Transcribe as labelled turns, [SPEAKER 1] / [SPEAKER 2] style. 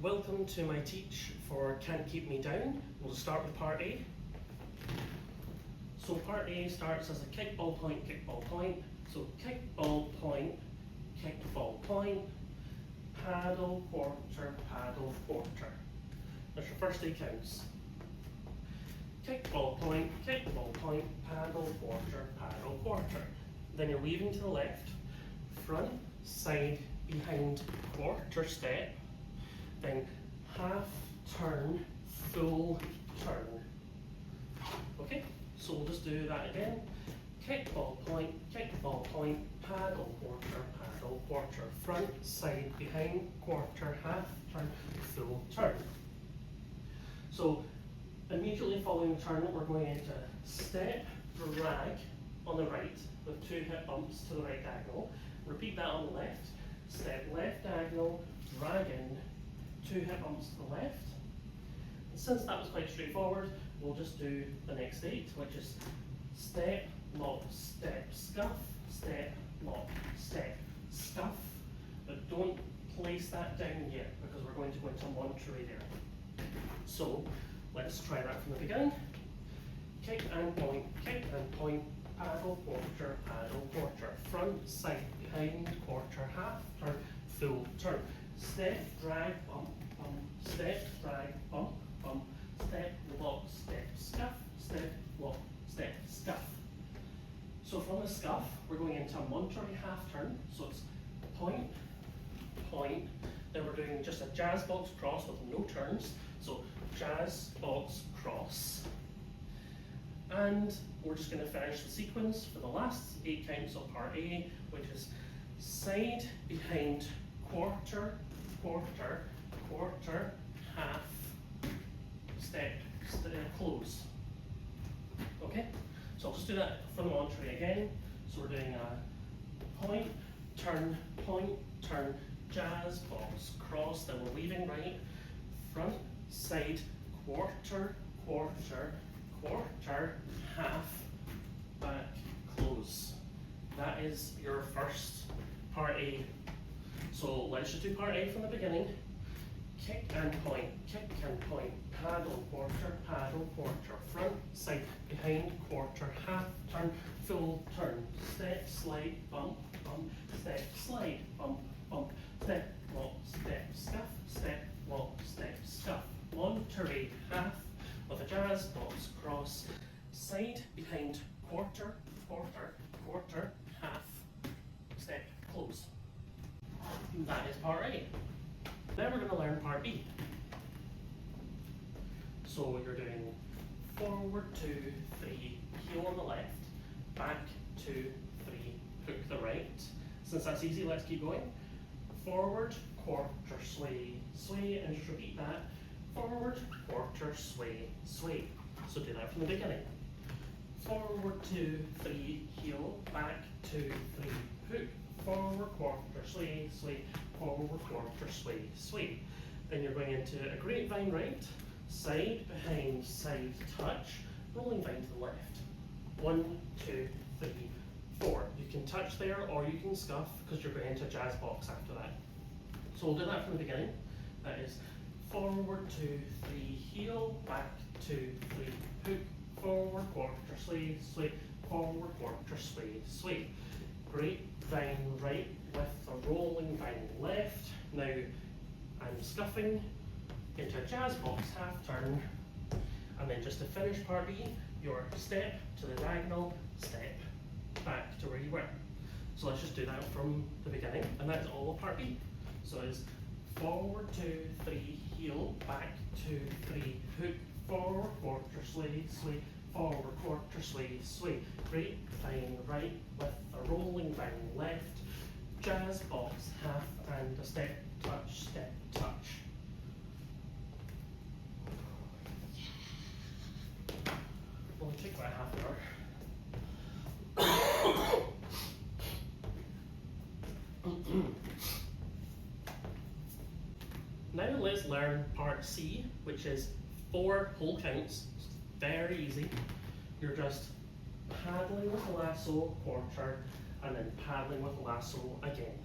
[SPEAKER 1] Welcome to my teach for Can't Keep Me Down. We'll start with part A. So part A starts as a kick, ball, point, kick, ball, point. So kick, ball, point, kick, ball, point, paddle, quarter, paddle, quarter. That's your first 8 counts. Kick, ball, point, paddle, quarter, paddle, quarter. Then you're weaving to the left, front, side, behind, quarter step, then half turn, full turn. Okay, so we'll just do that again. Kick, ball, point, paddle, quarter, front, side, behind, quarter, half turn, full turn. So immediately following the turn, we're going into step, drag on the right with 2 hip bumps to the right diagonal. Repeat that on the left. Step left diagonal, drag in, 2 hip bumps to the left. And since that was quite straightforward, we'll just do the next 8, which is step, lock, step, scuff, step, lock, step, scuff. But don't place that down yet because we're going to go into Monterey there. So let's try that from the beginning. Kick and point, paddle, quarter, front, side, behind, quarter, half turn, full turn. Step, drag, bump, bump, step, drag, bump, bump, step, lock, step, scuff, step, lock, step, scuff. So from the scuff, we're going into a Monterey half turn. So it's point, point. Then we're doing just a jazz box cross with no turns. So jazz box cross. And we're just going to finish the sequence for the last 8 counts of part A, which is side, behind, quarter, half, step, close. Okay, so I'll just do that for the Monterey again. So we're doing a point, turn, jazz, box, cross, then we're weaving right, front, side, quarter, half, back, close. That is your first part A. So let's just do part A from the beginning. Kick and point, paddle, quarter, front, side, behind, quarter, half turn, full turn, step, slide, bump, bump, step, slide, bump, bump, step, lock, step, scuff, step, lock, step, scuff. Monterey half with a jazz box cross, side, behind, quarter, half, step, close. That is part A. Now we're going to learn part B. So you're doing forward 2, 3, heel on the left, back 2, 3, hook the right. Since that's easy, let's keep going. Forward, quarter, sway, and just repeat that. Forward, quarter, sway. So do that from the beginning. Forward 2, 3, heel, back 2, 3, hook. Forward, quarter, sway, forward, quarter, sway. Then you're going into a grapevine right, side, behind, side, touch, rolling vine to the left. 1, 2, 3, 4. You can touch there or you can scuff because you're going into a jazz box after that. So we'll do that from the beginning. That is forward 2, 3, heel, back 2, 3, hook, forward, quarter, sway, forward, quarter, sway. Grapevine right with a rolling vine left. Now I'm scuffing into a jazz box half turn, and then just to finish part B, your step to the diagonal, step back to where you were. So let's just do that from the beginning, and that's all of part B. So it's forward 2, 3, heel, back 2, 3, hook, forward, quarter, sway, forward, quarter, sway. Grapevine right with a rolling vine left, jazz box half, and a step, touch. Only take about half an hour. Now let's learn part C, which is 4 whole counts. It's very easy. You're just paddling with the lasso, quarter, and then paddling with the lasso again.